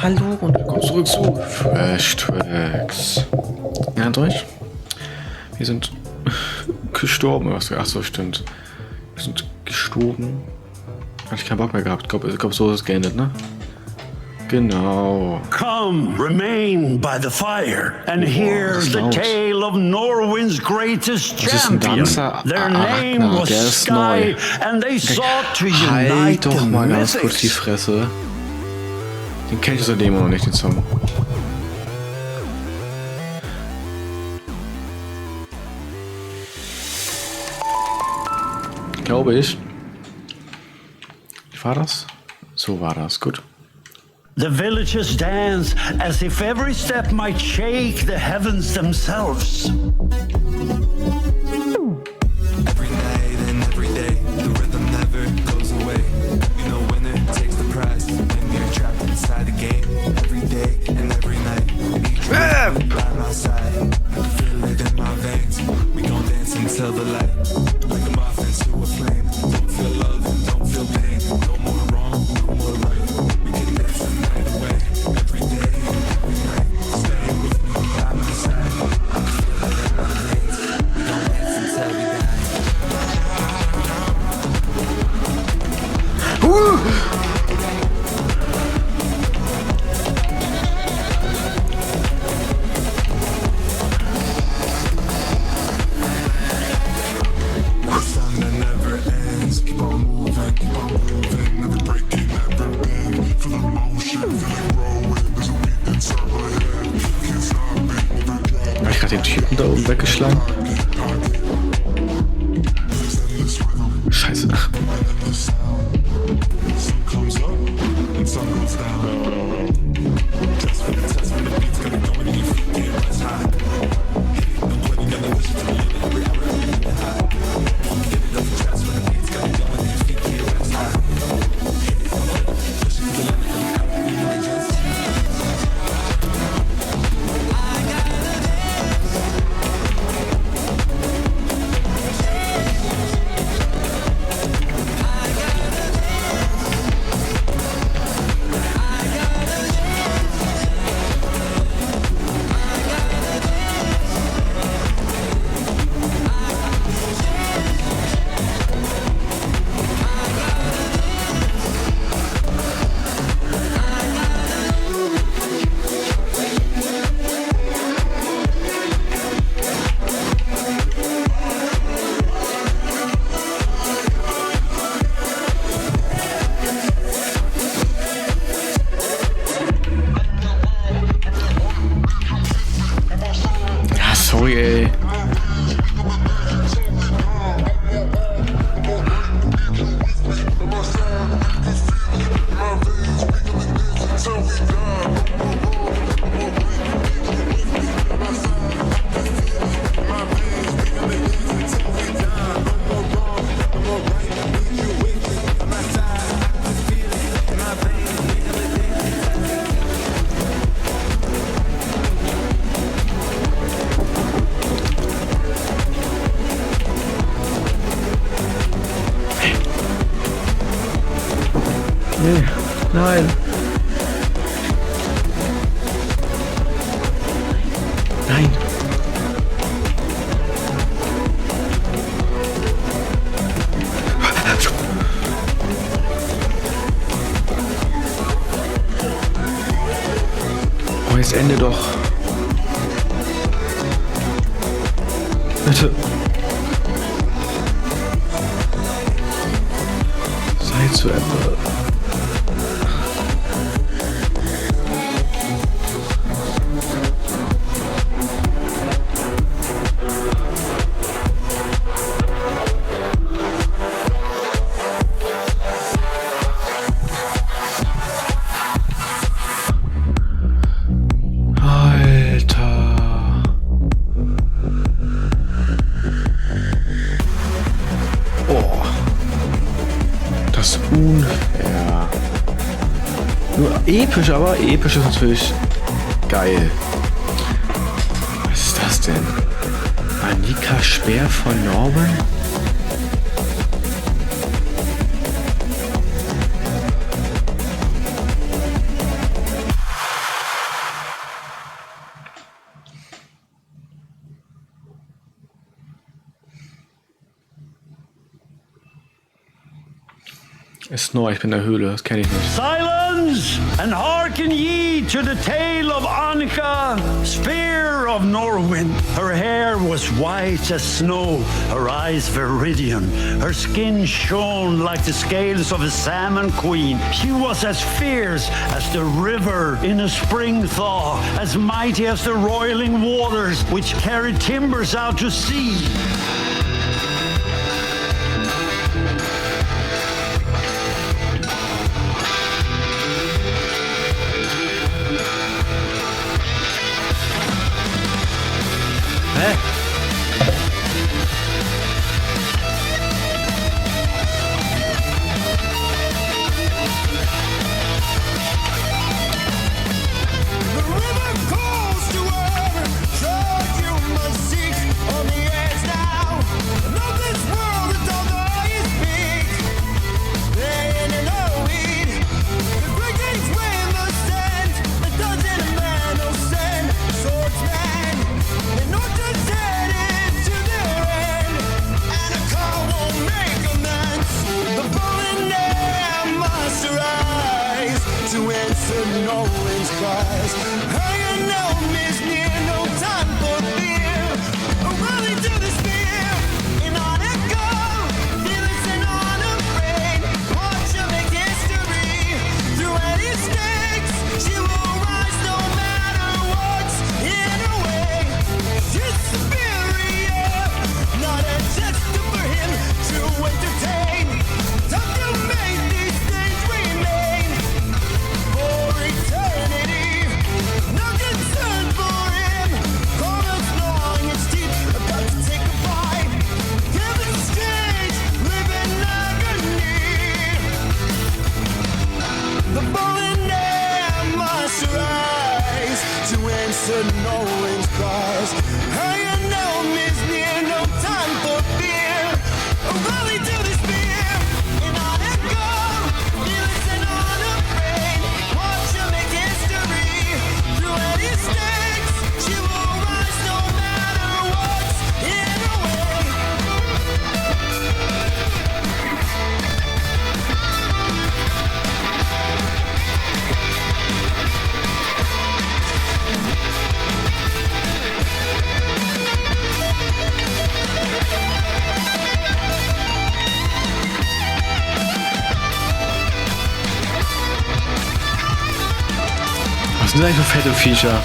Hallo und willkommen zurück zu Trash Tracks. Erinnert euch? Wir sind gestorben. Achso, stimmt. Wir sind gestorben. Hatte ich keinen Bock mehr gehabt. Ich glaub, so ist es geendet, ne? Genau. Come, remain by the fire and hear the tale of Norwind's greatest champion. Their name was Sky and they sought to unite halt doch mal the ganz kurz die mythics. Fresse. Den kenn ich seitdem noch nicht, den Song. Glaube ich. Wie war das? So war das, gut. The villagers dance as if every step might shake the heavens themselves. Every night and every day, the rhythm never goes away. You know, winner takes the prize when you're trapped inside the game. Every day and every night, each day by my side. I can feel it in my veins. We gon' dance until the light, like a moth into a flame. Don't feel love and don't feel pain. No more wrong, no more right. We can dance the night away. Every day and every night, stay with me by my side. I can feel it in my veins. We gon' dance until we die. The sun that never ends. Keep on moving, never breaking, never bend. Feel the motion, feel it growing. There's a beat inside my head. Can't stop it, never drop. Habe ich gerade den Typen da oben weggeschlagen? This rhythm, Scheiße. and then the sound. Sun comes up and sun goes down. Test for the beats, gotta go in your feet, get less high. Hit it, don't play together, listen to me every hour, every minute high. Get it up, test for the beats, gotta go in your feet, get less high. Hit it, don't play, push it to the limit, every hour, every minute just. Ja, sorry, ey. Nee, nein. Nein. Oh, jetzt Ende doch. Bitte. Sei zu Ende. Alter. Oh. Das ist unfair. Nur episch, aber episch ist natürlich geil. Was ist das denn? Annika Speer von Norman? Ist neu, ich bin in der Höhle, das kenne ich nicht. Silence, and hearken ye to the tale of Annika, Sphere of Norwind. Her hair was white as snow, her eyes viridian, her skin shone like the scales of a salmon queen. She was as fierce as the river in a spring thaw, as mighty as the roiling waters which carry timbers out to sea. Was sind eigentlich für fette Viecher?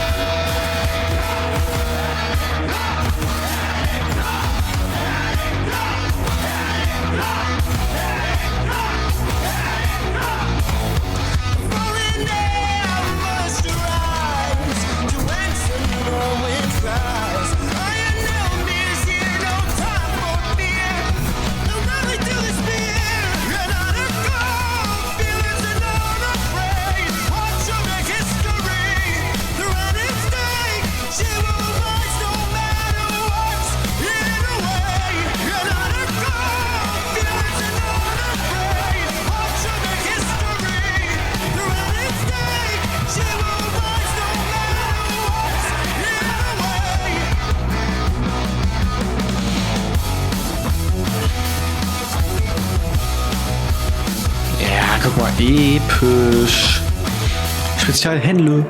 Guck mal, episch. Spezialhändler.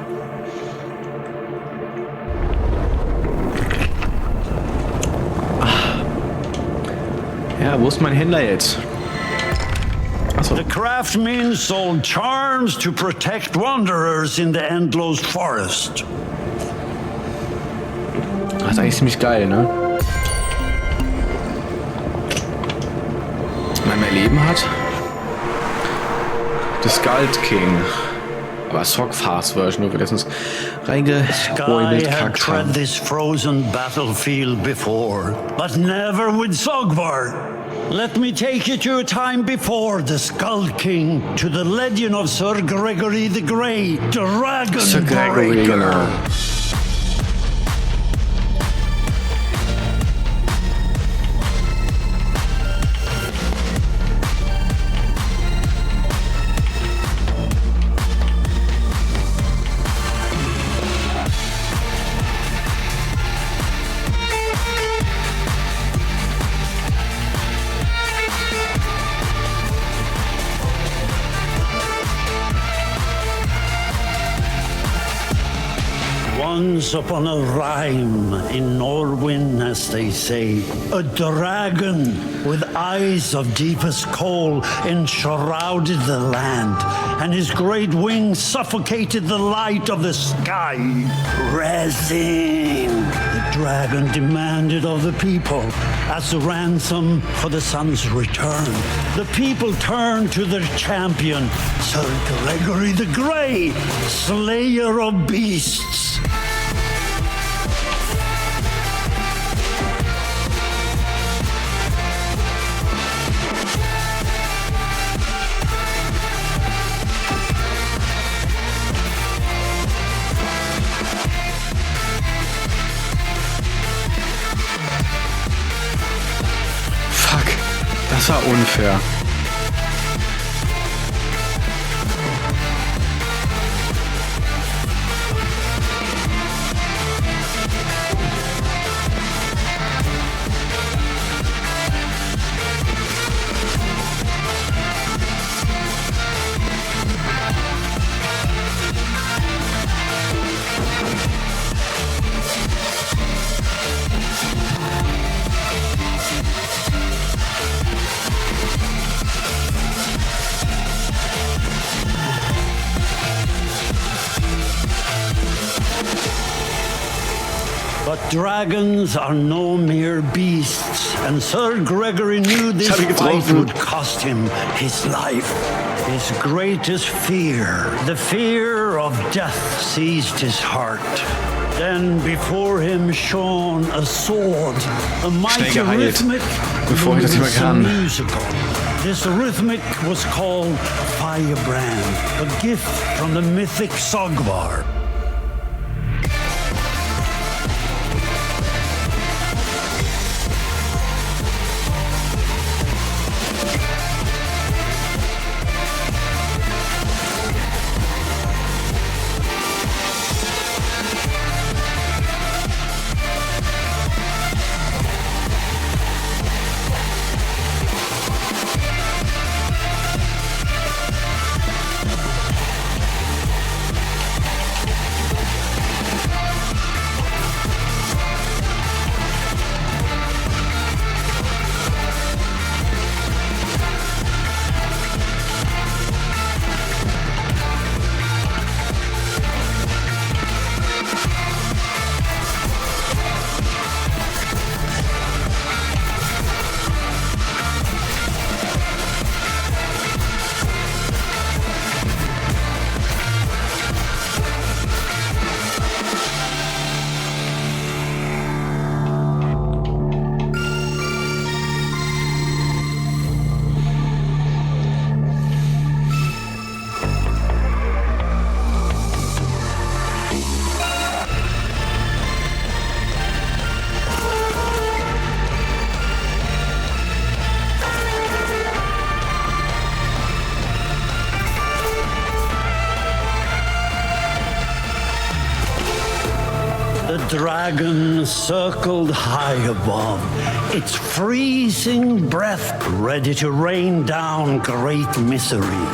Ja, wo ist mein Händler jetzt? Achso. The craftsmen sold charms to protect wanderers in the endless forest. Das ist eigentlich ziemlich geil, ne? Wenn man mehr Leben hat. The Skald King. Aber Sock Fast Version, wo wir letztens reingeräumelt kackt haben. This frozen battlefield before, but never with Sogvar. Let me take you to a time before the Skald King, to the legend of Sir Gregory the Great, Dragon Sir Gregory, Breaker. genau. Once upon a rhyme in Norwin, as they say, a dragon with eyes of deepest kohl enshrouded the land, and his great wings suffocated the light of the sky. Resin, the dragon demanded of the people as a ransom for the sun's return. The people turned to their champion, Sir Gregory the Grey, slayer of beasts. Fuck, das war unfair. But dragons are no mere beasts, and Sir Gregory knew this hab ich fight getroffen. would cost him his life. His greatest fear, the fear of death, seized his heart. Then before him shone a sword, a mighty geheilt, rhythmic, bevor ich das luminous überkam. and musical. This rhythmic was called Firebrand, a gift from the mythic Sogvar. The dragon circled high above, its freezing breath ready to rain down great misery.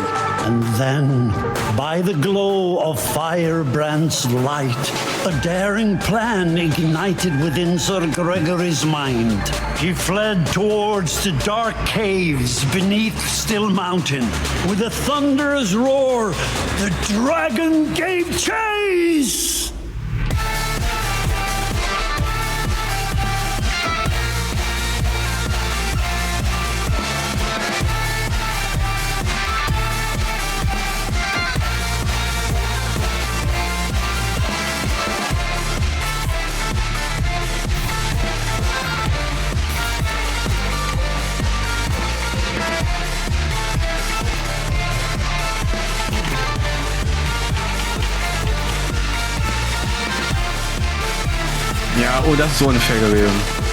And then, by the glow of Firebrand's light, a daring plan ignited within Sir Gregory's mind. He fled towards the dark caves beneath Still Mountain. With a thunderous roar, the dragon gave chase! Ja, oh, das ist so unfair gewesen.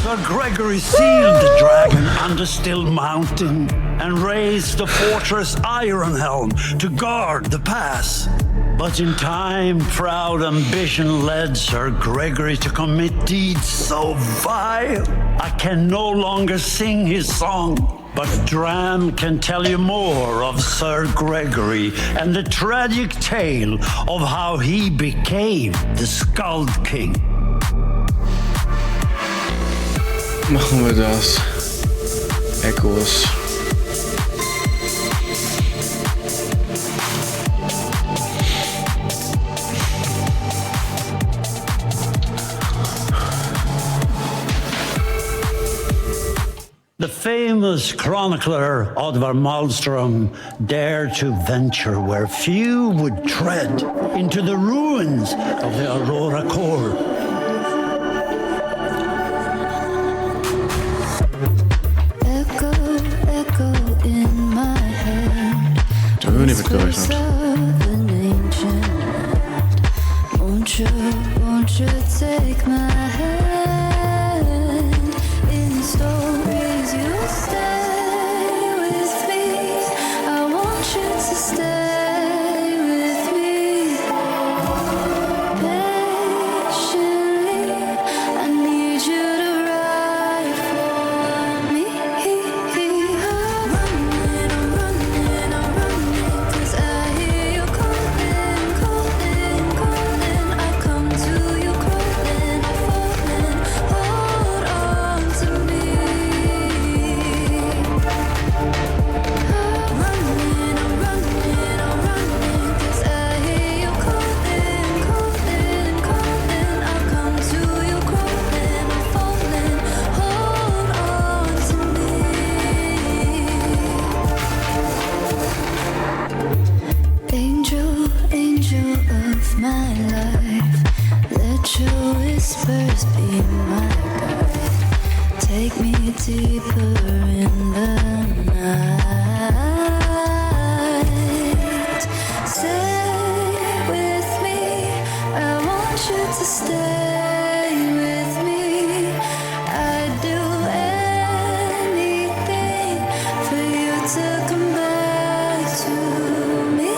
Sir Gregory sealed the dragon under Still Mountain and raised the fortress Ironhelm to guard the pass. But in time, proud ambition led Sir Gregory to commit deeds so vile, I can no longer sing his song. But Dram can tell you more of Sir Gregory and the tragic tale of how he became the Skald King. Machen wir das. Echos. The famous chronicler Oddvar Malmström dared to venture where few would tread, into the ruins of the Aurora Core. Echo, echo in my head. Töne wird gerechnet. Won't you take my hand? In the stories you stay with me. I want you to stay with me. Patiently, I need you to ride for me. I'm running, 'cause I hear you calling, calling, calling. I come to you crawling, I'm falling. Hold on to me. I'm running, 'cause I hear you calling, calling, calling. I come to you crawling, I'm falling. Hold on to me. Angel, angel of my life, let your whispers be my guide. Take me deeper in the night. Stay with me, I want you to stay with me. I'd do anything for you to come back to me.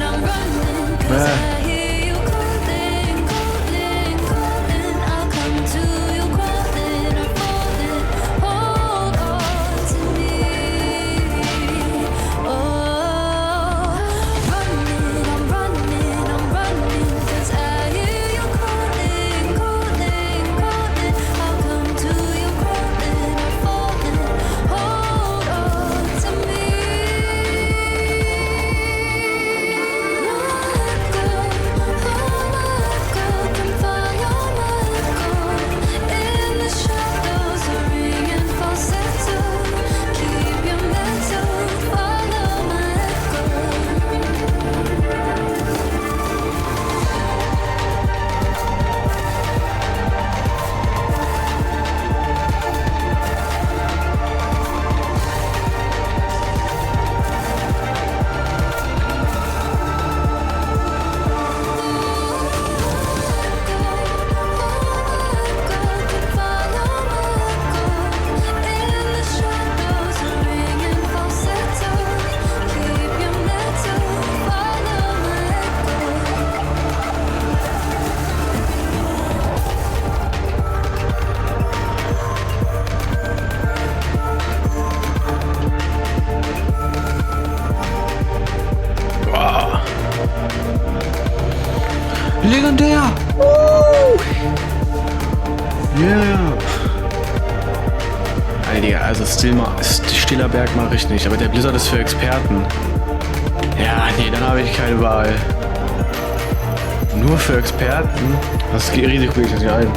I'm running, 'cause I hear you calling, calling, calling. I'll come to you crawling, I'm falling. Hold on to me. Oh, I'm running, 'cause I hear you calling, calling, calling. I'll come to you crawling, I'm falling. Hold on to me. In the shadows, a ringing falsetto. Keep your mental, follow my echo. Wow. Legendär! Yeah! Alter, also stiller Berg mache ich nicht, aber der Blizzard ist für Experten. Ja, nee, dann habe ich keine Wahl. Nur für Experten? Das Risiko gehe ich nicht ein.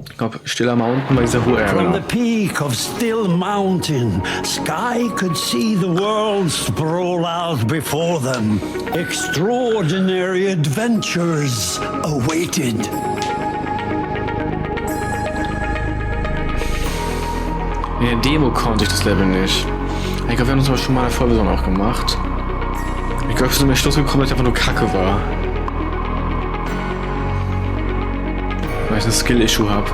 Ich glaube, Stiller Mountain war dieser hohe From the Ärger. peak of Still Mountain, Sky could see the world sprawl out before them. Extraordinary adventures awaited. In der Demo konnte ich das Level nicht. Ich glaube, wir haben das aber schon mal in der Vollversion auch gemacht. Ich glaube, ich bin mir Schluss gekommen, dass ich einfach nur Kacke war. Weil ich ein Skill-Issue habe.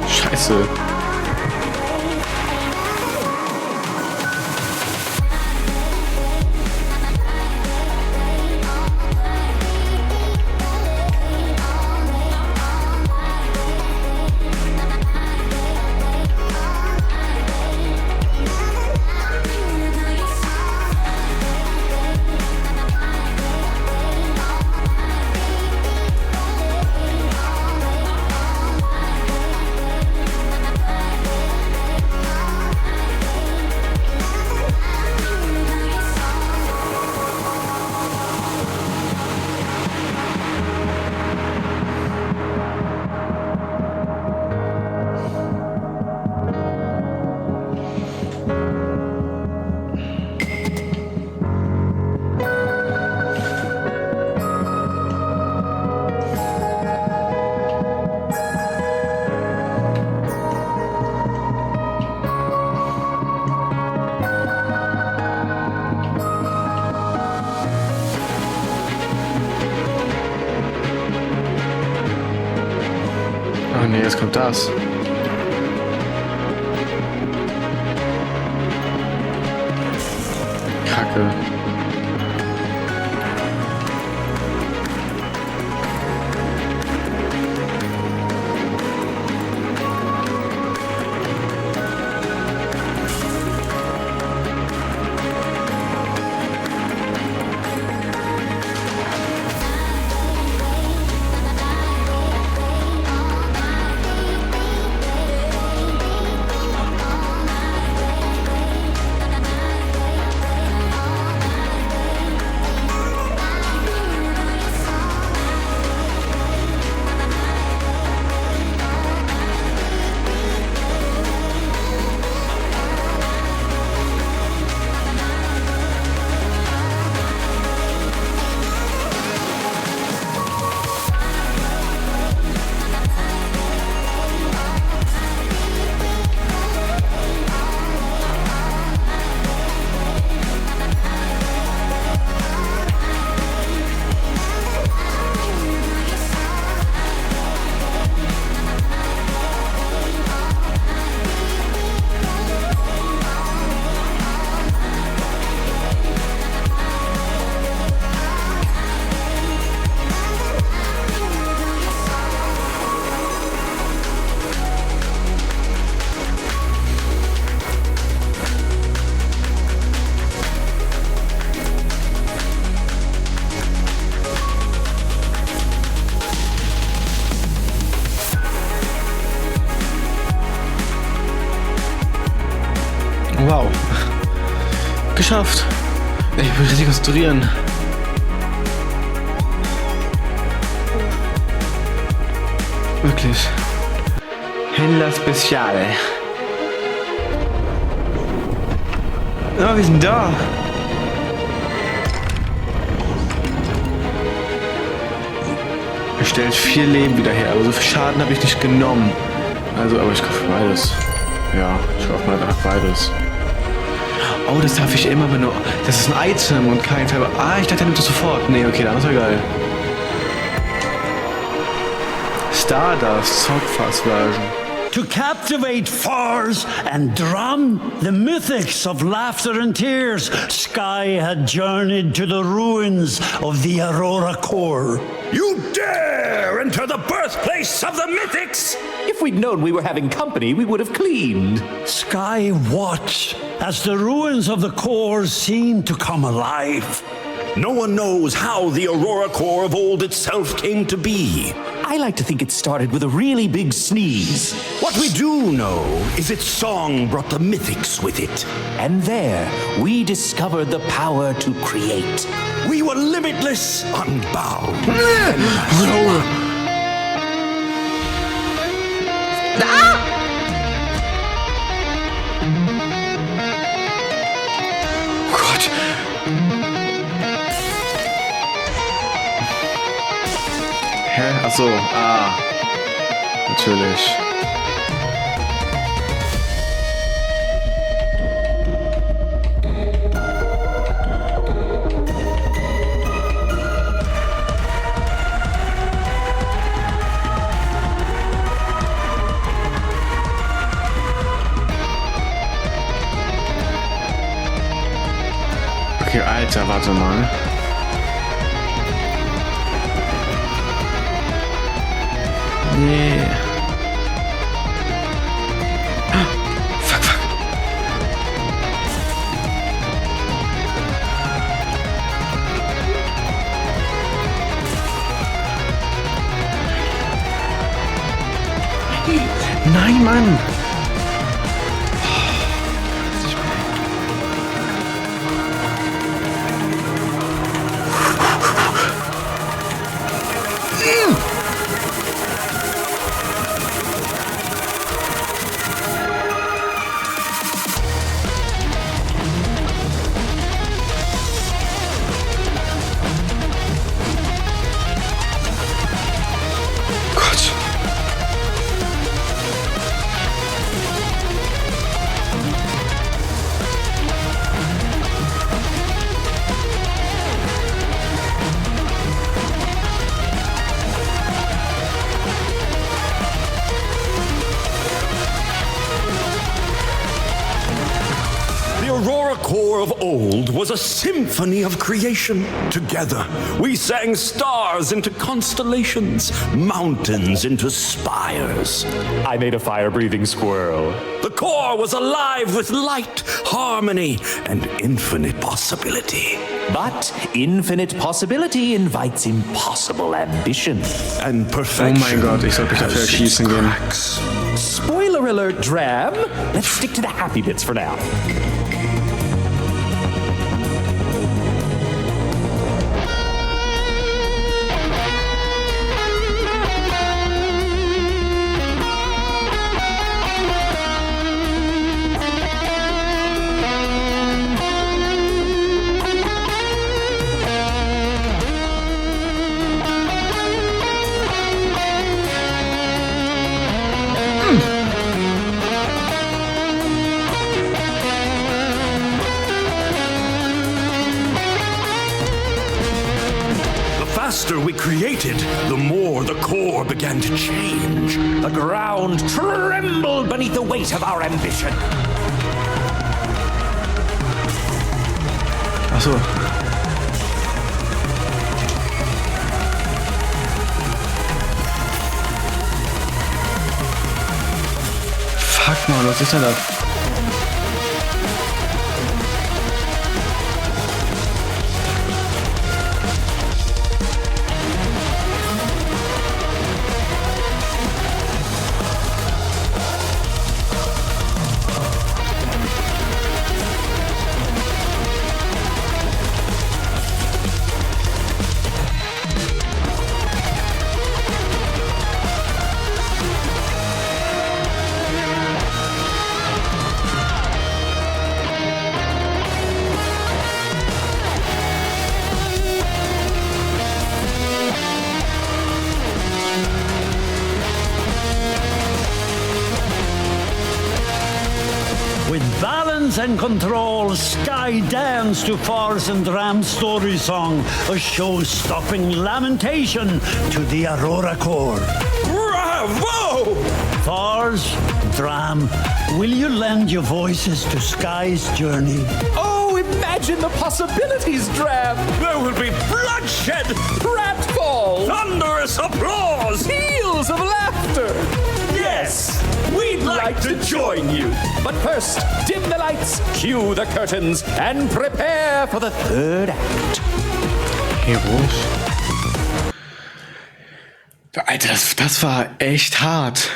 Scheiße. Oh nee, jetzt kommt das. Kacke. Wow. Geschafft. Ich will richtig konzentrieren. Wirklich. Händler Spezial. Ah, wir sind da. Er stellt 4 Leben wieder her, aber so viel Schaden habe ich nicht genommen. Also, aber ich kaufe beides. Ja, ich kaufe mal nach beides. Oh, das darf ich immer benutzen. Das ist ein Item und kein Teil. Ah, ich dachte, er nimmt das sofort. Nee, okay, dann ist ja geil. Stardust Sockfast Version. To captivate fars and drown the mythics of laughter and tears, Sky had journeyed to the ruins of the Aurora Core. You dare enter the birthplace of the mythics! If we'd known we were having company, we would have cleaned. Sky watched as the ruins of the core seemed to come alive. No one knows how the Aurora Core of old itself came to be. I like to think it started with a really big sneeze. What we do know is its song brought the mythics with it. And there, we discovered the power to create. We were limitless, unbound. Gott. Hä? Achso, natürlich. Okay, Alter, warte mal. Nee. Ah, fuck. Nein, Mann. Gott. The Aurora Corps of old was a symphony of creation. Together, we sang stars into constellations, mountains into spires. I made a fire-breathing squirrel. The Corps was alive with light, harmony, and infinite possibility. But infinite possibility invites impossible ambition. And Oh perfection mein Gott, ich sollte mich dafür has its erschießen gehen. cracks. Spoiler alert, Dram. Let's stick to the happy bits for now. The faster we created, the more the core began to change. The ground trembled beneath the weight of our ambition. Achso. Fuck mal, was ist denn das? With balance and control, Sky danced to Far's and Dram's story song, a show-stopping lamentation to the Aurora Corps. Bravo! Fars, Dram, will you lend your voices to Sky's journey? Oh, imagine the possibilities, Dram. There will be bloodshed, Pratfalls, thunderous applause. peals of laughter. Yes, We'd like to join you. But first, dim the lights, cue the curtains, and prepare for the third act. Hier ruhig. Alter, das war echt hart.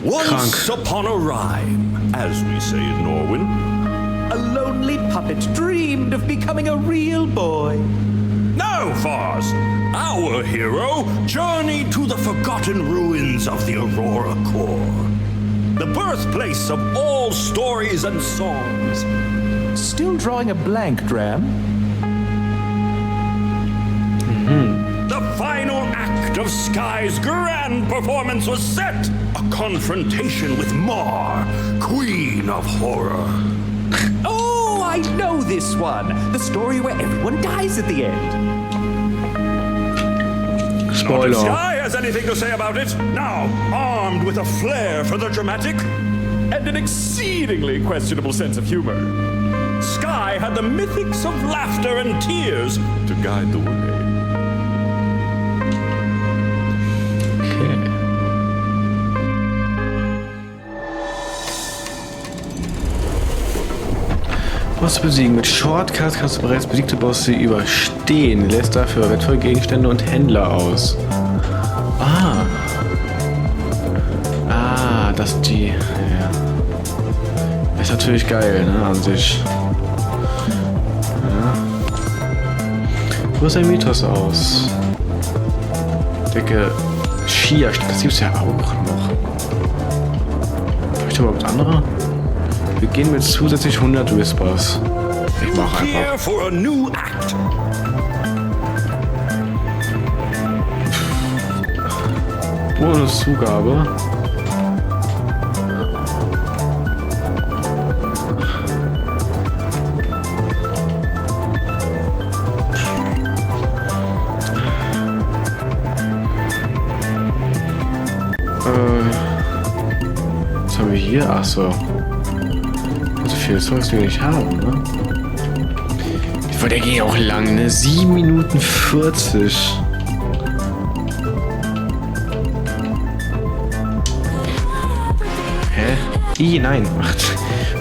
Once upon a rhyme, as we say in Norwin. A lonely puppet dreamed of becoming a real boy. Now, Fars, our hero journeyed to the forgotten ruins of the Aurora Corps, the birthplace of all stories and songs. Still drawing a blank, Dram? of Sky's grand performance was set. A confrontation with Mar, Queen of Horror. Oh, I know this one. The story where everyone dies at the end. Not if Spoiler. Sky has anything to say about it. Now, armed with a flair for the dramatic, And an exceedingly questionable sense of humor. Sky had the mythics of laughter and tears to guide the way. Okay. Bosse besiegen. Mit Shortcuts kannst du bereits besiegte Bosse überstehen. Lässt dafür wertvolle Gegenstände und Händler aus. Ah. Ah, das die. Ja. Ist natürlich geil, ne, an sich. Ja. Wo ist der Mythos aus? Decke Shia, das gibt's ja auch noch. Habe ich überhaupt andere? Wir gehen mit zusätzlich 100 Whispers. Ich mach Here einfach. for a new act. Bonuszugabe. Was haben wir hier? Achso. So viel Zeugs will ich haben, ne? Der ging auch lang, ne? 7 Minuten 40. Hä? Nein.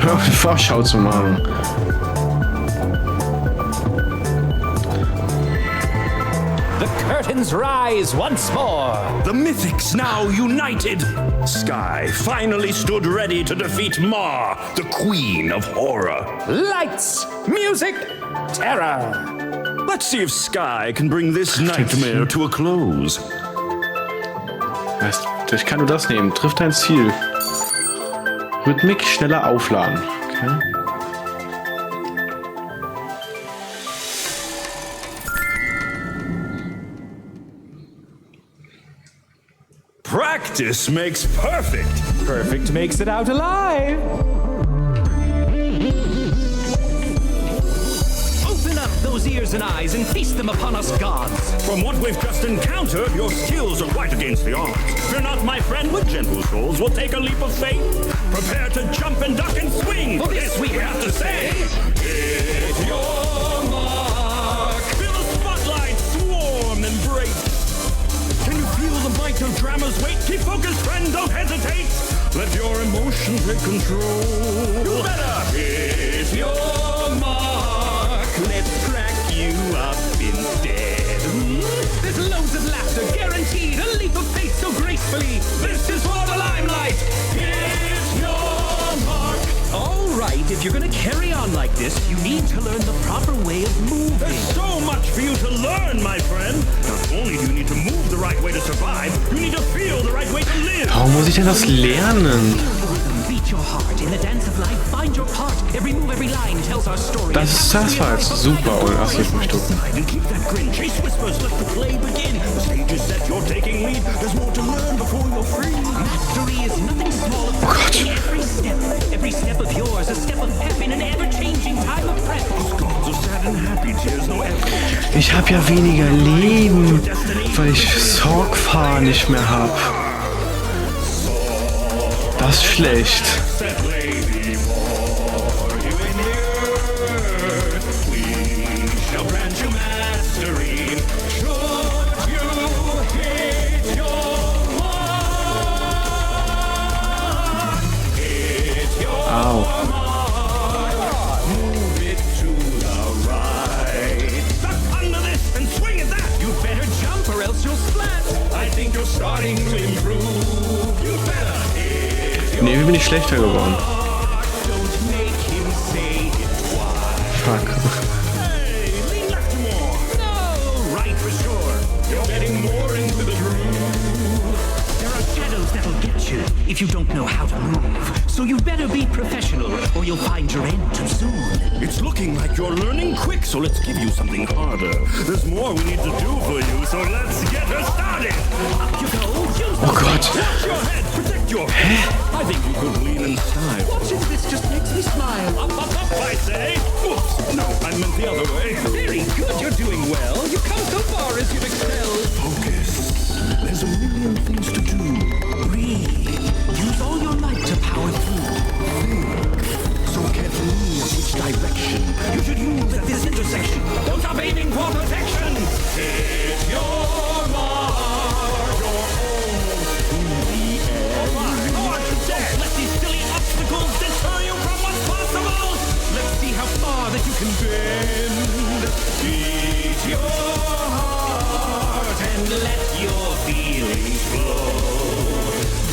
Hör auf, die Vorschau zu machen. The curtains rise once more. The mythics now united. Sky finally stood ready to defeat Mar, the Queen of Horror. Lights, music, terror. Let's see if Sky can bring this nightmare to a close. Weißt, ich kann nur das nehmen. Trifft dein Ziel. Rhythmik schneller aufladen. Okay. Practice makes perfect. Perfect makes it out alive. Open up those ears and eyes and feast them upon us gods. From what we've just encountered, your skills are quite against the odds. Fear not, my friend, with gentle souls we'll take a leap of faith. Prepare to jump and duck and swing. For this we have to say, It's your mark. Feel the spotlight swarm and break. Can you feel the might of drama's weight? Keep focused, friend, don't hesitate. Let your emotions take control. You better hit your mark. let's crack you up instead. There's loads of laughter guaranteed, a leap of faith so gracefully. This is for the limelight. Hit your mark. All right, if you're gonna carry on like this, you need to learn the proper way of moving. There's so much for you to learn, my friend. Not only do you need to move the right way to survive, you need to feel the right way to live. Warum muss ich denn das lernen? Beat your heart in the dance of life. Find your part. Every move, every line tells our story. Das war jetzt super. Und ach, ich mich dumm. And keep that grin. Chase whispers. Let the play begin. The stage is set. You're taking lead. There's more to learn before you're free. Mastery is nothing small. Every step of yours, a step of pep in an ever-changing time of prep. Gods are sad and happy. Tears no ever. Ich habe ja weniger Leben, weil ich Sorgfahr nicht mehr habe. Das ist schlecht. Set lay before you in the earth. We shall grant you mastery. Should you hit your mark? Hit your Au. mark. Move it to the right. Duck under this and swing at that. You better jump or else you'll splat. I think you're starting to improve. You better hit Nee, wie bin ich schlechter geworden? Don't make him say it twice. Fuck. Hey, lean left more. No, right for sure. You're getting more into the groove. There are shadows that'll get you if if you don't know how to move. So you better be professional, or you'll find your end too soon. It's looking like you're learning quick, so let's give you something harder. There's more we need to do for you, so let's get her started. Up you go. Use Oh Gott. Watch your head, protect your head. I think you could lean in style. Watching this just makes me smile. Up, I say. Oops, no, I meant the other way. Very good, you're doing well. You've come so far as you've excelled. Focus. There's a million things to do. Breathe. Use all your might to power through. So carefully in each direction. You should use at this intersection. Don't stop aiming for protection. Hit your mark, your own in the air. Don't let these silly obstacles deter you from what's possible. Let's see how far that you can bend. Beat your heart And let your feelings flow.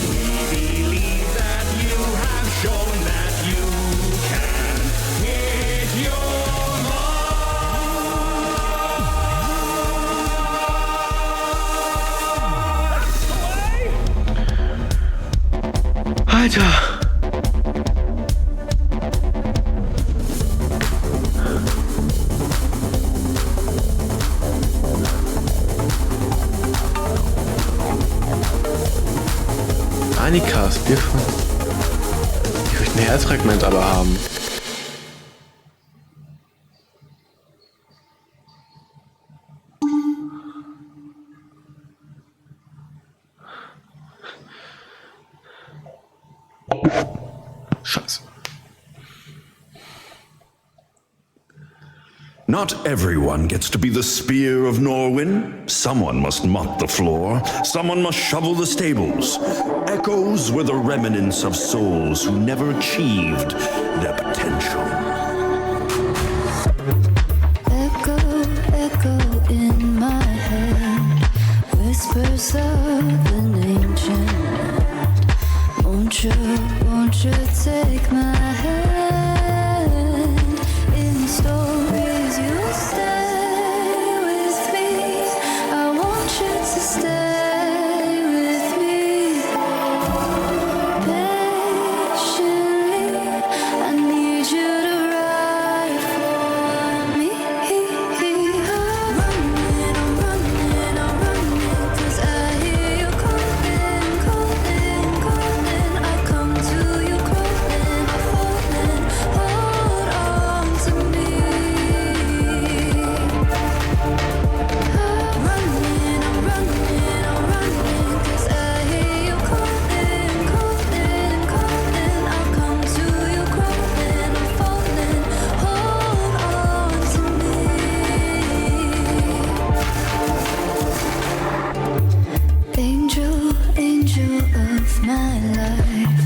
We believe that you have shown that you can hit your mark. Alter. Annikas Bierfront. Ich möchte ein Herzfragment aber haben. Scheiße. Not everyone gets to be the spear of Norwin. Someone must mop the floor. Someone must shovel the stables. Echoes were the remnants of souls who never achieved their potential. Echo, echo in my head, whispers of an ancient land. Won't you take my hand? In stories you stay with me. I want you to stay with me. Patiently, I need you to ride for me. I'm running, 'cause I hear you calling, calling, calling. I come to you crawling, I'm falling. Hold on to me. I'm running, 'cause I hear you calling, calling, calling. I come to you crawling, I'm falling. Hold on to me. Angel, angel of my life,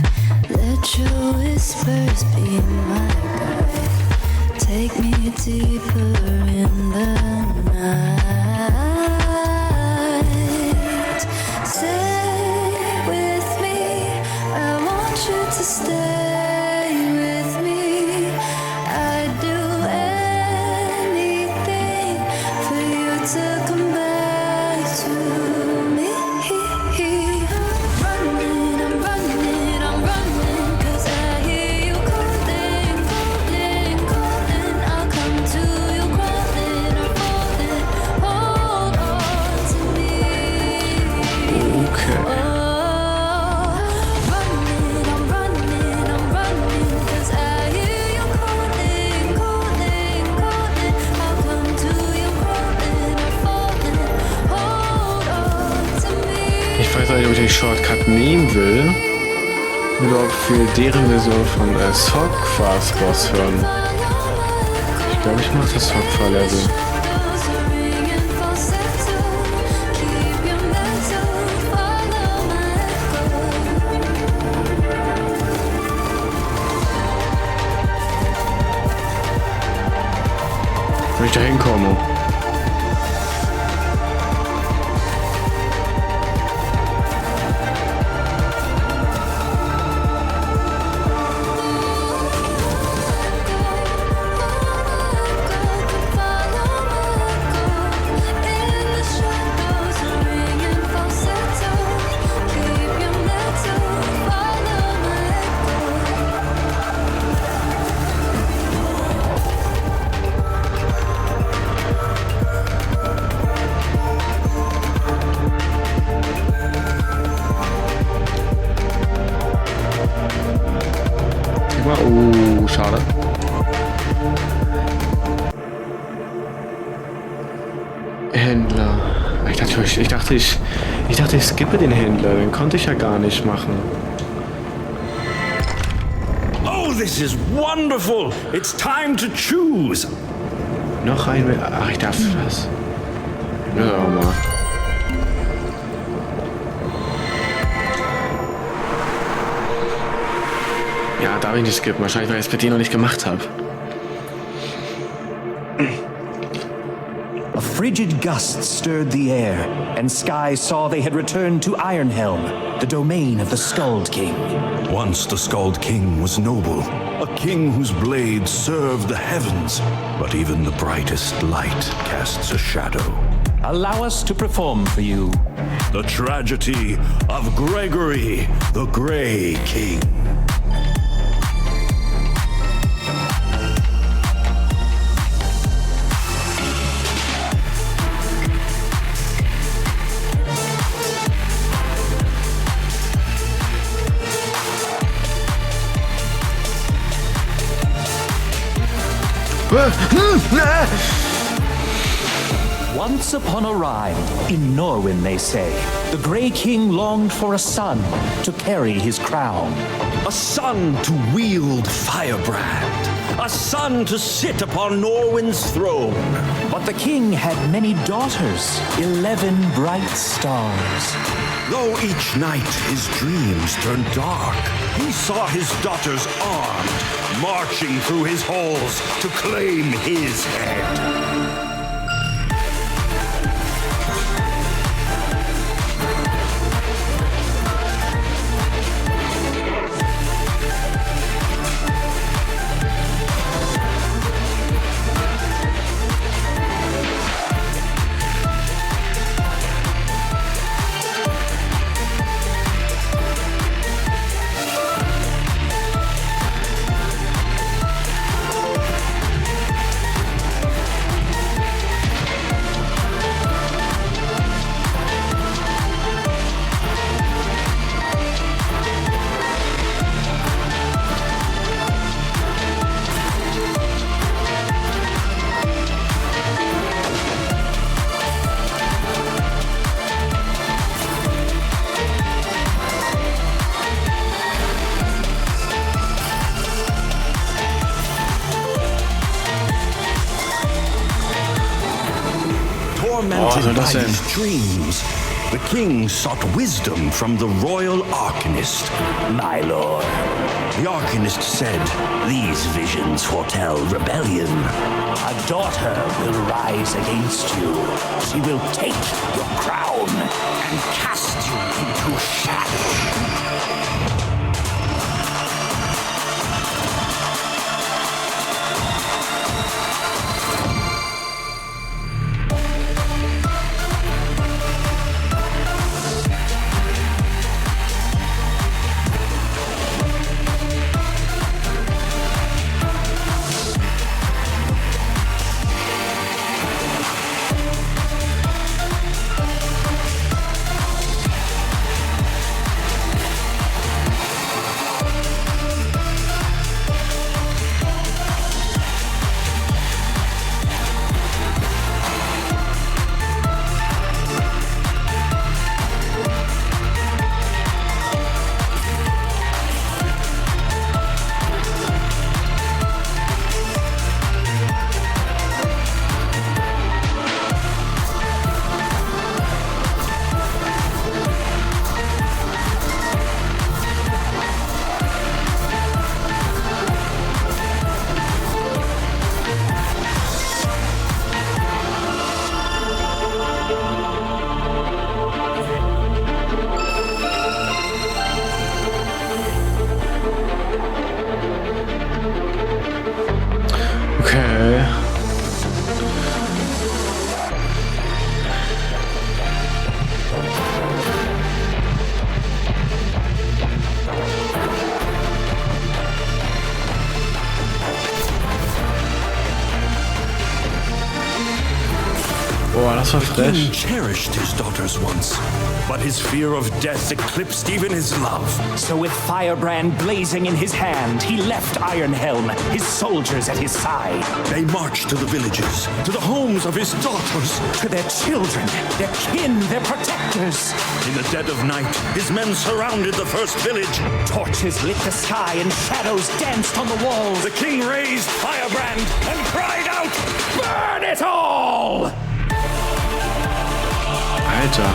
let your whispers be my guide. Take me deeper in the night. Stay with me, I want you to stay with me. I'd do anything for you to come back to me. I'm running, 'cause I hear you calling, calling, calling. I'll come to you crawling or falling. Hold on to me. Okay. I'm running, 'cause I hear you calling, calling, calling. I'll come to you crawling or falling. Hold on to me. Ich weiß nicht, ob ich den Shortcut nehmen will. Oder ob wir deren Version von Sockfast raushören. Ich glaube, ich mache das Sockfast-Level. Wenn ich da hinkomme. Follow Händler. Ich dachte, ich skippe den Händler. Den konnte ich ja gar nicht machen. Oh, this is wonderful! It's time to choose! Noch ein... Ach, ich darf das. Ja, mal. Ja, darf ich nicht skippen. Wahrscheinlich, weil ich es bei dir noch nicht gemacht habe. A frigid gust stirred the air, and Sky saw they had returned to Ironhelm, the domain of the Skald King. Once the Skald King was noble, a king whose blade served the heavens, but even the brightest light casts a shadow. Allow us to perform for you. The tragedy of Gregory, the Grey King. Once upon a rhyme, in Norwin they say, the Grey King longed for a son to carry his crown. A son to wield firebrand. A son to sit upon Norwin's throne. But the king had many daughters, 11 bright stars. Though each night his dreams turned dark, he saw his daughters armed, marching through his halls to claim his head. Tormented by his dreams, the king sought wisdom from the royal Arcanist. My lord, The Arcanist said, "These visions foretell rebellion." a daughter will rise against you. She will take your crown and cast you into shadow. Boah, das war He fresh. cherished his daughters once, but his fear of death eclipsed even his love. So with firebrand blazing in his hand, he left Ironhelm, his soldiers at his side. They marched to the villages, to the homes of his daughters. To their children, their kin, their protectors. In the dead of night, his men surrounded the first village. Torches lit the sky and shadows danced on the walls. The king raised firebrand and cried out, "Burn it all!" Alter.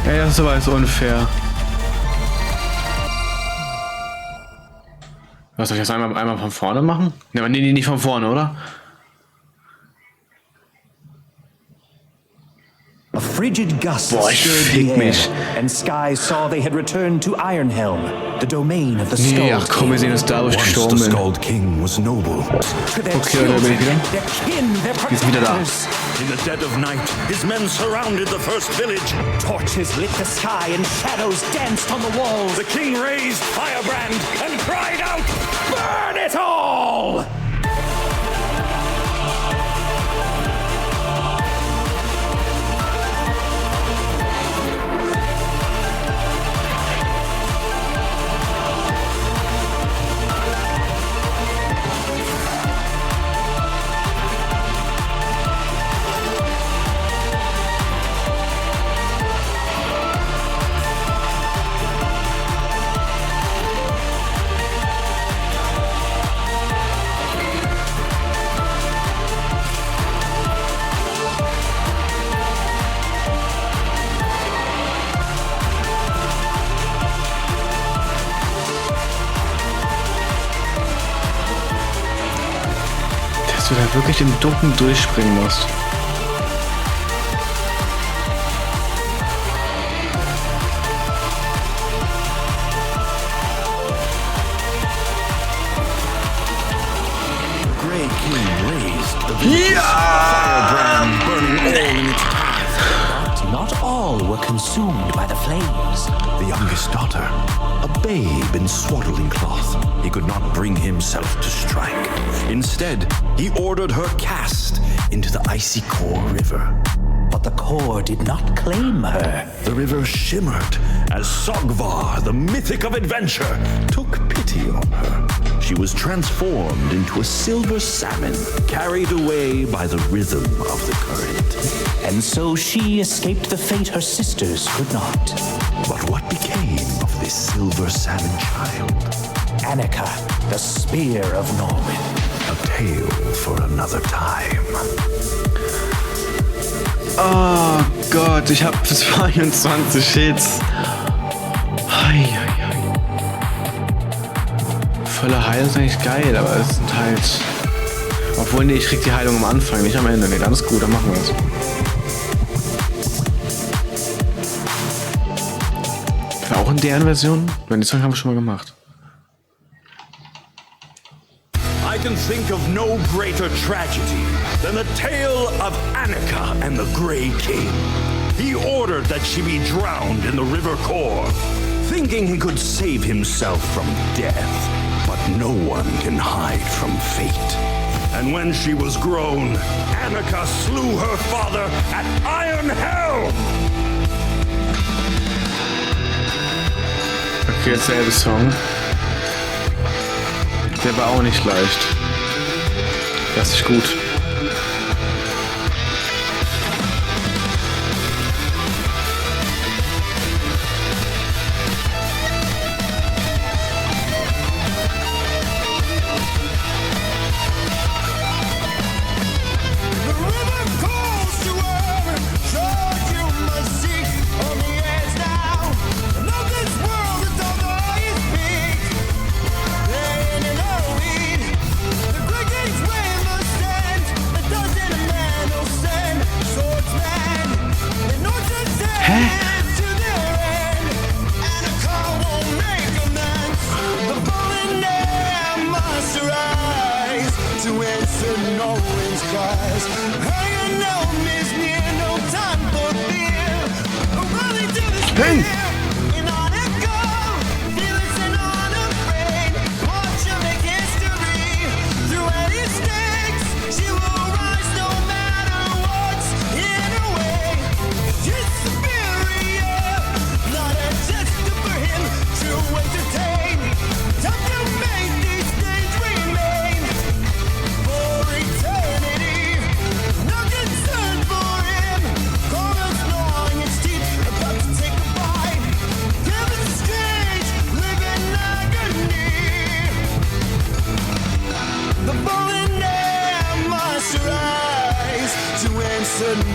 Ey, das ist aber jetzt unfair. Was soll ich das einmal von vorne machen? Ne, nee, nicht von vorne, oder? A frigid gust Boah, ich stirred fick the air, mich. and skies saw they had returned to Ironhelm, the domain of the Nee, Skald ach komm, wir King. sehen es da, wo ich Once gestorben the bin. Skald King was noble. To their Okay, da bin ich wieder. their kin, their Die ist wieder da. protectors. In the dead of night, his men surrounded the first village. Torches lit the sky and shadows danced on the walls. The king raised firebrand and cried out, "Burn it all!" Dass du da wirklich im Dunkeln durchspringen musst. The Grey King raised the village. Firebrand burning all in its path. But not all were consumed by the flames. The youngest daughter, a babe in swaddling cloth. He could not bring himself to strike. Instead, he ordered her cast into the icy core river. But the core did not claim her. The river shimmered as Sogvar, the mythic of adventure, took pity on her. She was transformed into a silver salmon, carried away by the rhythm of the current. And so she escaped the fate her sisters could not. But what became of this silver salmon child? Annika, the spear of Norwin. A tale for another time. Oh Gott, ich hab 22 Hits. Hei. Volle Heilung ist eigentlich geil, aber es sind halt... Obwohl, nee, ich krieg die Heilung am Anfang, nicht am Ende. Nee, dann ist gut, dann machen wir es. War auch in deren Version? Wenn die Song haben wir schon mal gemacht. I can think of no greater tragedy than the tale of Annika and the Grey King. He ordered that she be drowned in the river core, thinking he could save himself from death. But no one can hide from fate. And when she was grown, Annika slew her father at Ironhelm. Okay, jetzt derselbe Song. Der war auch nicht leicht. Das ist gut. The river calls to Aaron, Nein!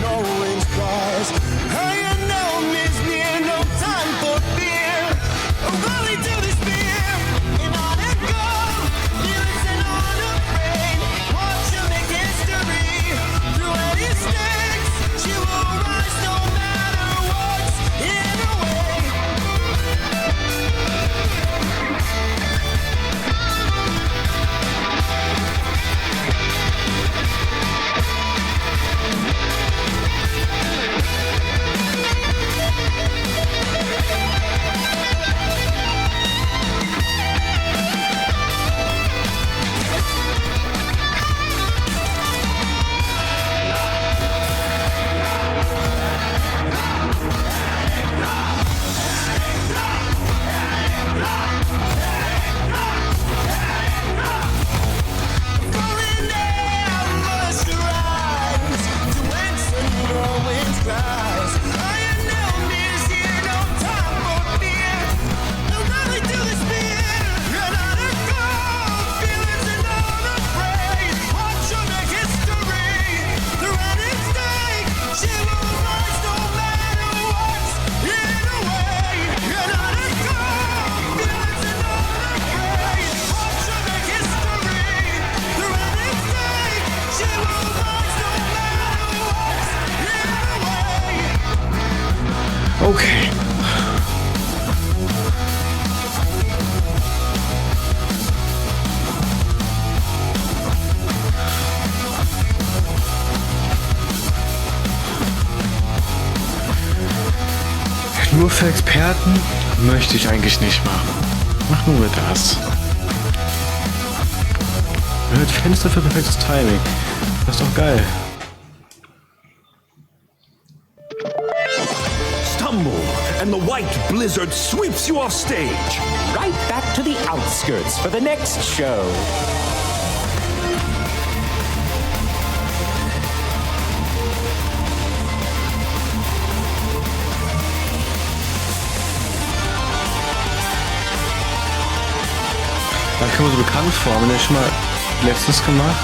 Norway's cries. Higher now, miss me, no time for fear. Rally to the spear, and on it go. Feelings and on the brain. Watch her make history. Through any stakes, she will rise no matter what's in her way. Okay. Nur für Experten möchte ich eigentlich nicht machen. Mach nur das. Hört Fenster für perfektes Timing. Das ist doch geil. Stumble, and the white blizzard sweeps you off stage. Right back to the outskirts for the next show. Da kommen wir so bekannt vor, haben wir den schon mal letztens gemacht.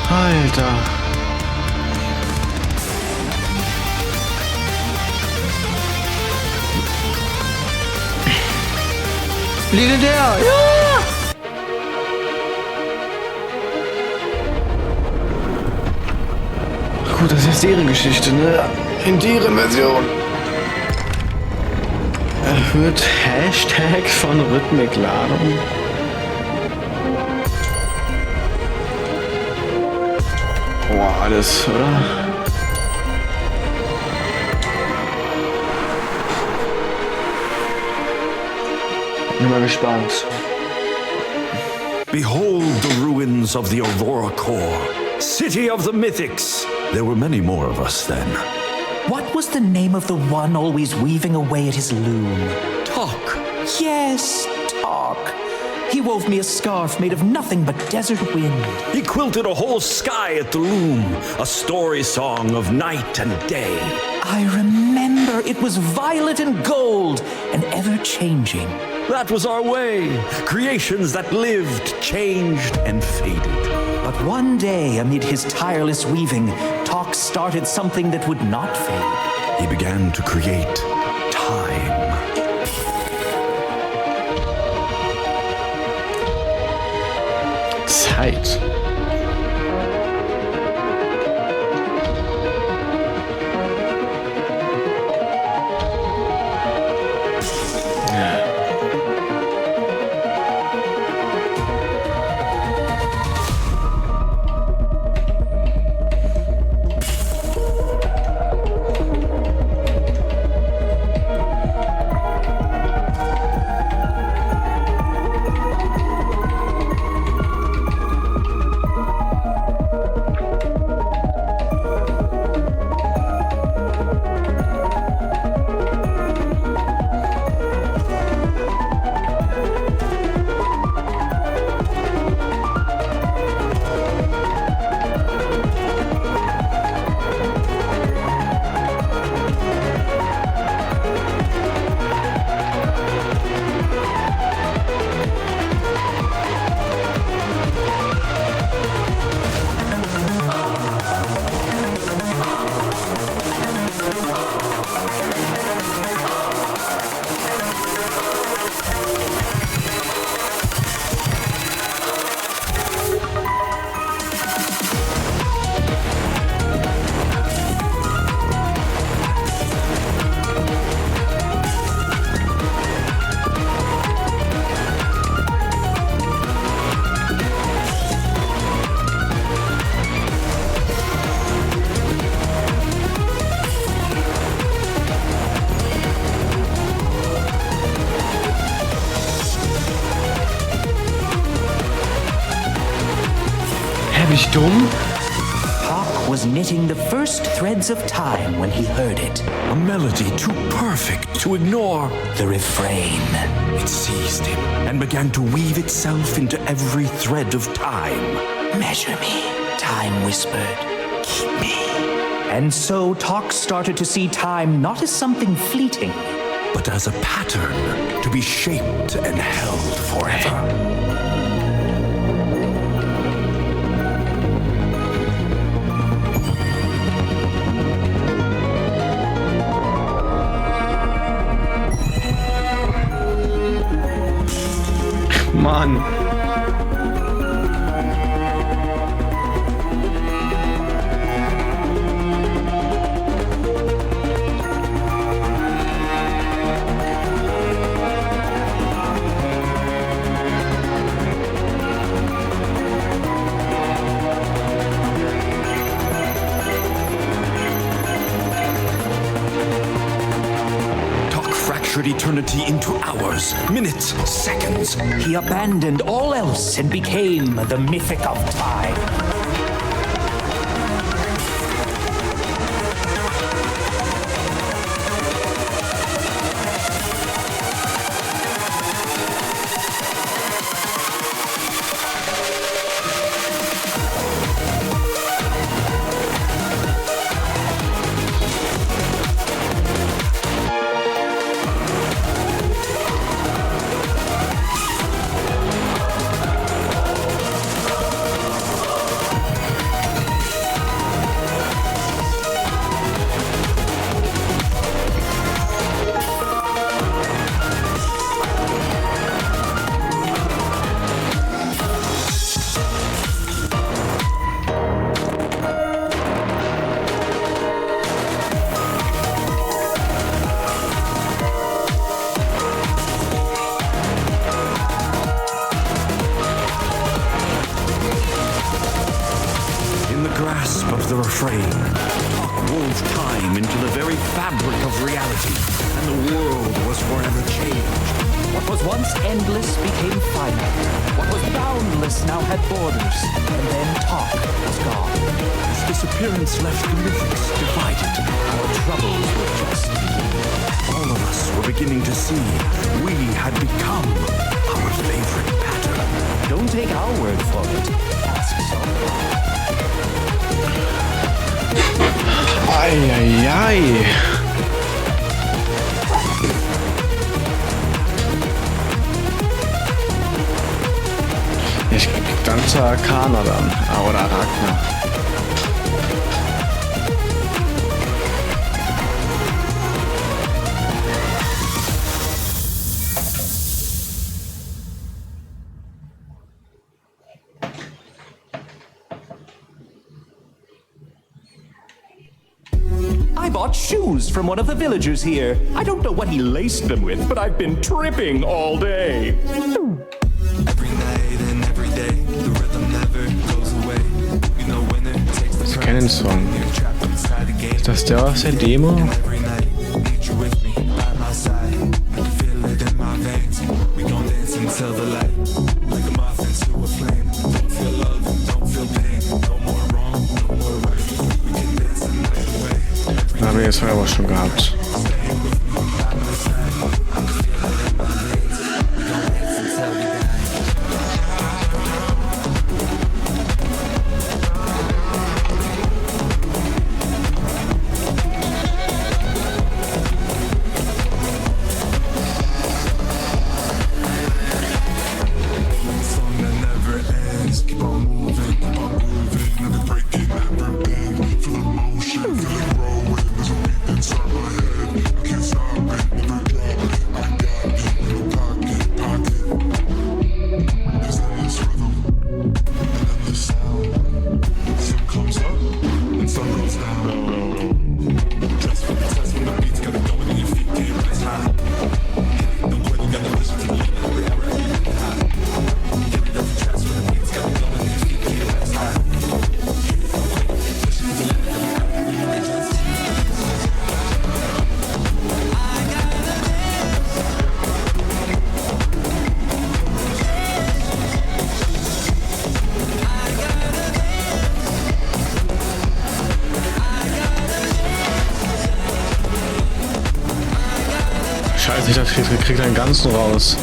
Alter. Legendär, ja! Gut, das ist jetzt deren Geschichte, ne? In deren Version. Erhöht Hashtag von Rhythmikladung. Boah, alles, oder? Bin mal gespannt. Behold the ruins of the Aurora Core, city of the mythics. There were many more of us then. What was the name of the one always weaving away at his loom? Talk. Yes, Talk. He wove me a scarf made of nothing but desert wind. He quilted a whole sky at the loom, a story song of night and day. I remember it was violet and gold and ever-changing. That was our way. Creations that lived, changed, and faded. But one day, amid his tireless weaving, Talk started something that would not fade. He began to create time. Zeit. Bin ich dumm? Talk was knitting the first threads of time when he heard it. A melody too perfect to ignore. The refrain. It seized him and began to weave itself into every thread of time. Measure me, time whispered. Keep me. And so Talk started to see time not as something fleeting, But as a pattern to be shaped and held forever. Mann. Fractured eternity into hours, minutes, seconds. he abandoned all else and became the mythic of time. grasp of the refrain. Talk wove time into the very fabric of reality, and the world was forever changed. What was once endless became finite. What was boundless now had borders. And then talk was gone. His disappearance left the mythics divided. Our troubles were just beginning. All of us were beginning to see we had become our favorite pattern. Don't take our word for it. Ask someone. Eieiei. Ich krieg ganze Arcana dann. Oder Arachna. I bought shoes from one of the villagers here. I don't know what he laced them with, but I've been tripping all day. Every night and every day, the rhythm never goes away. You know when it takes the Sie kennen den Song. you're trapped inside the game. Ist das der aus der Demo? Every night, need you with me by my side. I can feel it in my veins. We gon' dance until the light, like a moth into a flame. Don't feel love and don't feel pain. No more wrong, no more right. We can dance the night away. Da haben wir jetzt vorher aber schon gehabt. Song that never ends. Keep on moving, never breaking, never bend. Feel the motion, feel it growing. There's a beat inside my head. I can't stop it, never drop it. I got it in the pocket. There's endless rhythm and endless sound. Sun comes up and sun goes down. Dress for the test when the beats got it going and your feet can't rise high. Don't quit, you gotta listen to the beat. Scheiße, ich dachte, ich krieg den ganzen raus.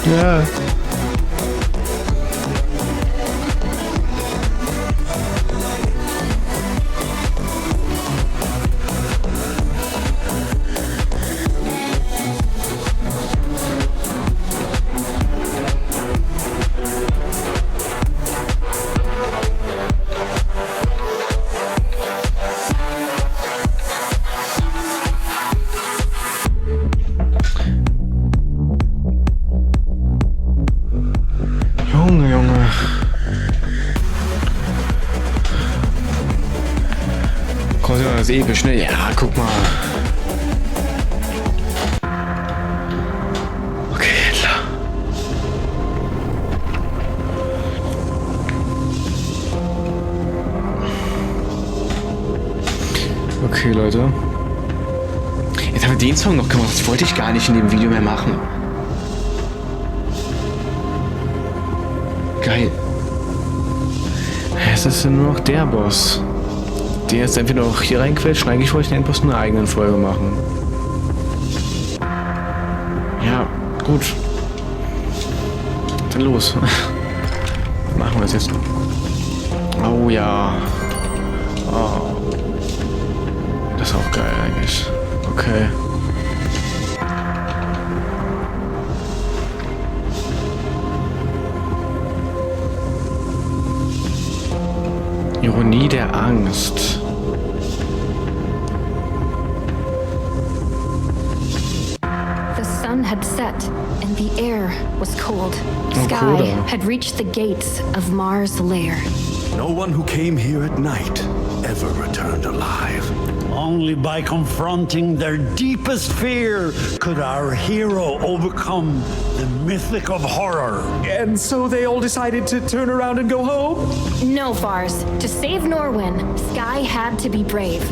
Ja. kommt immer das episch, ne? Ja, guck mal. Okay, klar. Okay, Leute. Jetzt haben wir den Song noch gemacht. Das wollte ich gar nicht in dem Video mehr machen. Geil. Es ist nur noch der Boss. Der jetzt entweder auch hier reinquetscht. Eigentlich wollte ich den Endboss nur eine eigene Folge machen. Ja, gut. Dann los. Machen wir es jetzt. Oh ja. Oh. Das ist auch geil eigentlich. Okay. Ironie der Angst. The sun had set and the air was cold. Oh, Sky cool. had reached the gates of Mars' lair. No one who came here at night ever returned alive. Only by confronting their deepest fear could our hero overcome the mythic of horror. And so they all decided to turn around and go home? No, Fars. To save Norwin, Sky had to be brave.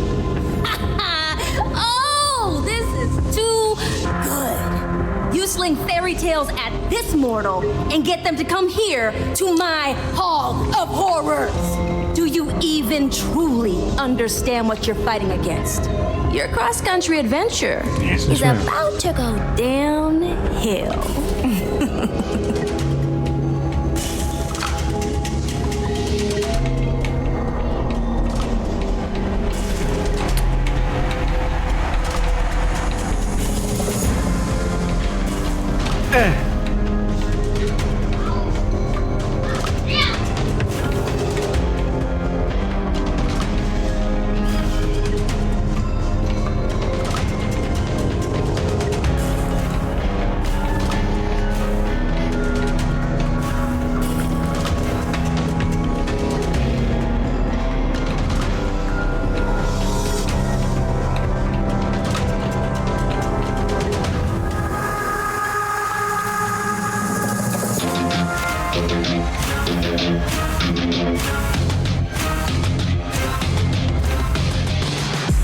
Oh, this is too good. You sling fairy tales at this mortal and get them to come here to my Hall of Horrors. Do you even truly understand what you're fighting against? Your cross-country adventure is about to go downhill.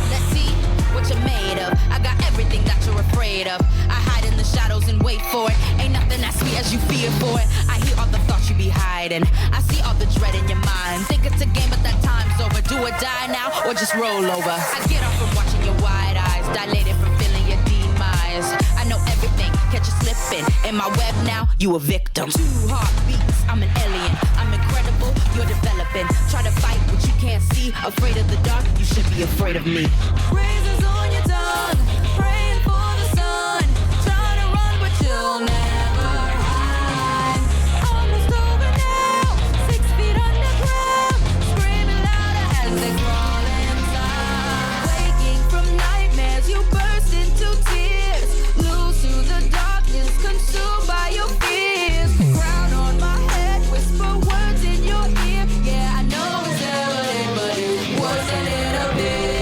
Let's see what you're made of. I got everything that you're afraid of. I hide in the shadows and wait for it. Ain't nothing as sweet as you fear for it. I hear all the thoughts you be hiding. I see all the dread in your mind. Think it's a game, but that time's over. Do or die now, or just roll over. I get off from watching your wide eyes, dilated from feeling your demise. I know everything, catch you slipping. In my web now, you a victim. 2 heartbeats, I'm an alien. I'm incredible, you're developing. Try to fight what you can't see. Afraid of the dark, you should be afraid of me. Razors on your tongue, praying for the sun. Trying to run, but you'll never hide. Almost over now, 6 feet underground, screaming louder as they crawl inside. Waking from nightmares, you burst into tears. Lose to the darkness, consumed by your fears. Crown on my head, whisper words in your ear. Yeah, I know it's evident, but it wasn't it a bit.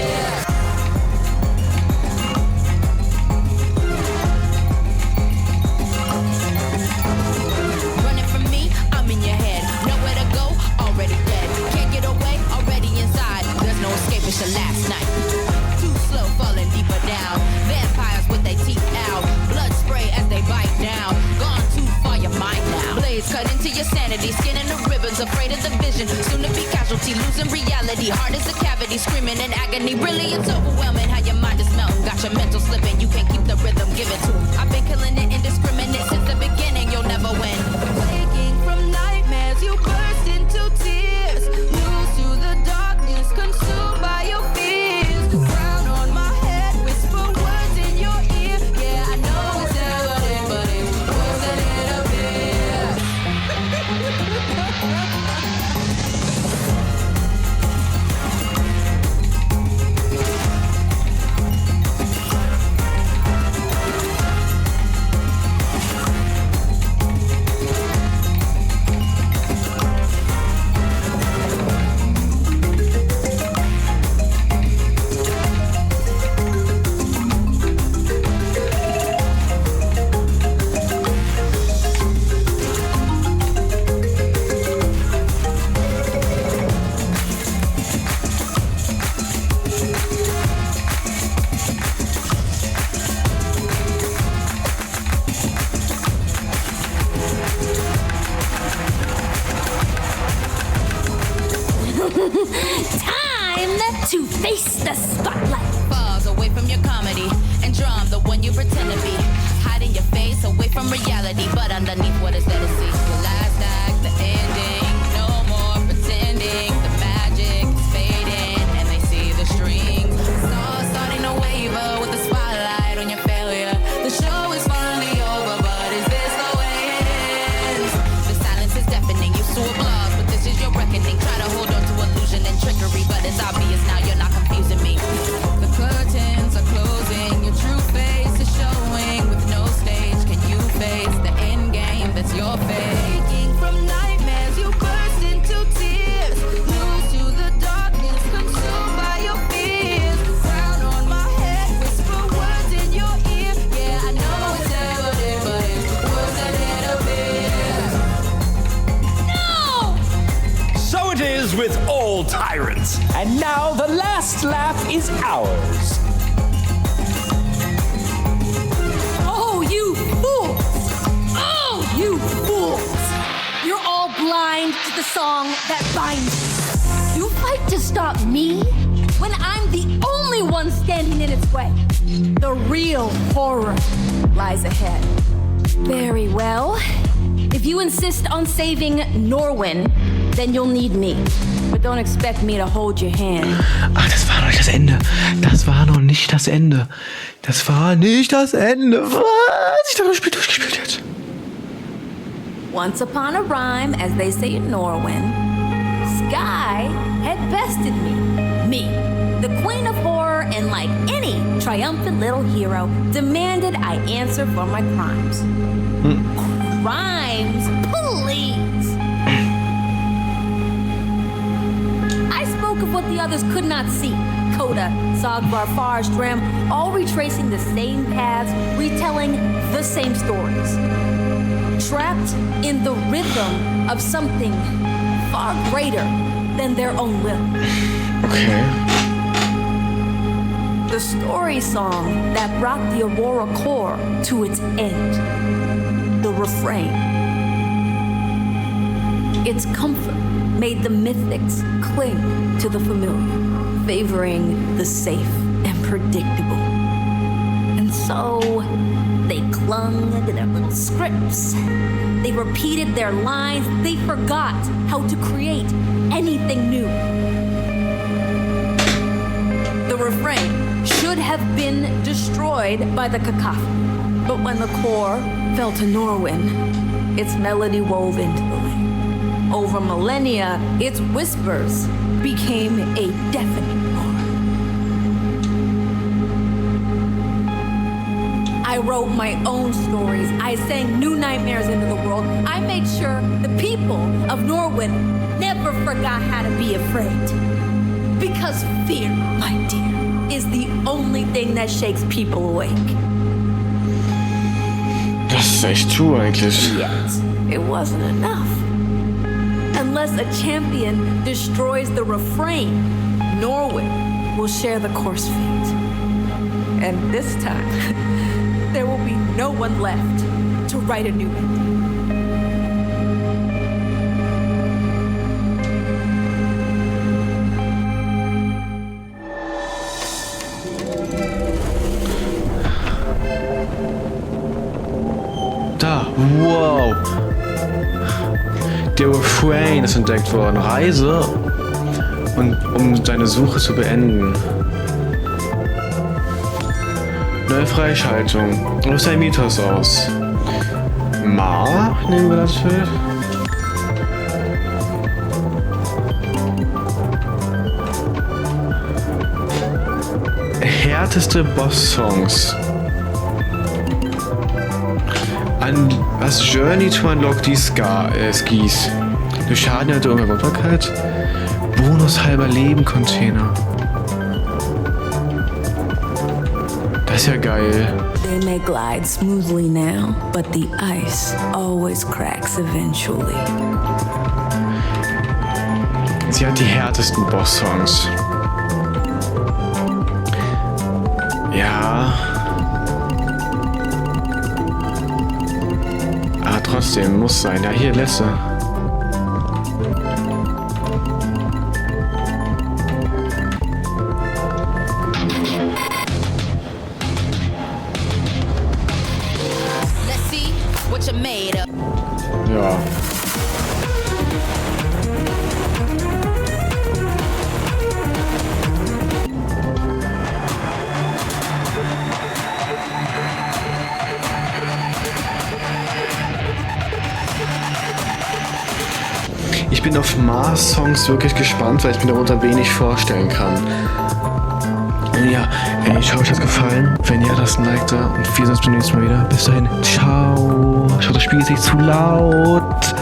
Running from me, I'm in your head. Nowhere to go, already dead. Can't get away, already inside. There's no escape, it's your last night. Too slow, falling deeper down. Vampires with their teeth out. Blood spray as they bite down. Gone too far, your mind now. Blades cut into your sanity. Skin in the ribbons, afraid of the vision. Soon to be casualty, losing reality. Heart is a cavity, screaming in agony. Really, it's overwhelming how your mind is melting. Got your mental slipping, you can't keep the rhythm. Give it to 'em. I've been killing it indiscriminate since the beginning. You'll never win. Waking from nightmares, you burst into tears. Lose to the darkness, consumed by your fears. Crown on my head, whisper words in your ear. Yeah, I know it's evident, but it wasn't it a bit. face the spotlight. Falls away from your comedy and drum the one you pretend to be. Hiding your face away from reality, but underneath what is there to see? The last act, the ending, no more pretending. The magic is fading and they see the strings. Stars starting to waver with the spotlight on your failure. The show is finally over, but is this the way it ends? The silence is deafening, used to applause, but this is your reckoning. Try to hold on to illusion and trickery, but it's obvious now you're not confusing me. The curtains are closing, your true face is showing. With no stage, can you face the end game that's your fate? Waking from nightmares, you burst into tears. Lose to the darkness, consumed by your fears. Crown on my head, whisper words in your ear. Yeah, I know it's evident, but it's worse than it appears. No! So it is with all tyrants. And now the last laugh is ours. Oh, you fools! Oh, you fools! You're all blind to the song that binds you. You fight to stop me when I'm the only one standing in its way. The real horror lies ahead. Very well. If you insist on saving Norwin, then you'll need me. But don't expect me to hold your hand. Ach, das war noch nicht das Ende. Das war noch nicht das Ende. Das war nicht das Ende. Was? Ich dachte, das Spiel durchgespielt jetzt. Once upon a rhyme, as they say in Norwin, Sky had bested me. Me, the queen of horror, and like any triumphant little hero, demanded I answer for my crimes. Crimes? Please! I spoke of what the others could not see. Coda, Sogvar, Farstram, all retracing the same paths, retelling the same stories. Trapped in the rhythm of something far greater than their own will. Okay. The story song that brought the Aurora Core to its end. The refrain. Its comfort made the mythics cling to the familiar, favoring the safe and predictable. And so they clung to their little scripts. They repeated their lines. They forgot how to create anything new. The refrain should have been destroyed by the cacophony. But when the core fell to Norwin, its melody wove into the land. Over millennia, its whispers became a deafening roar. I wrote my own stories. I sang new nightmares into the world. I made sure the people of Norwin never forgot how to be afraid. Because fear, my dear, is the only thing that shakes people awake. Das ist echt true eigentlich. Yet, it wasn't enough. Unless a champion destroys the refrain, Norwin will share the course fate. And this time, there will be no one left to write a new ending. Da, wow. Der Refrain ist entdeckt worden. Reise, und um deine Suche zu beenden. Neue Freischaltung. Was ist ein Mythos aus? Ma, nehmen wir das Schild. Härteste Boss-Songs. Was Journey to Unlock die Skis. Durch Schaden der Unverwundbarkeit. Bonus halber Leben Container. Das ist ja geil. They may glide smoothly now, but the ice always cracks eventually. Sie hat die härtesten Boss-Songs. Ja. Aber trotzdem, muss sein. Ja, hier, letzte. bin auf Mars-Songs wirklich gespannt, weil ich mir darunter wenig vorstellen kann. Ja, ich hoffe, euch hat's gefallen. Wenn ja, lasst ein Like da und wir sehen uns beim nächsten Mal wieder. Bis dahin, ciao. Ich hoffe, das Spiel ist nicht zu laut.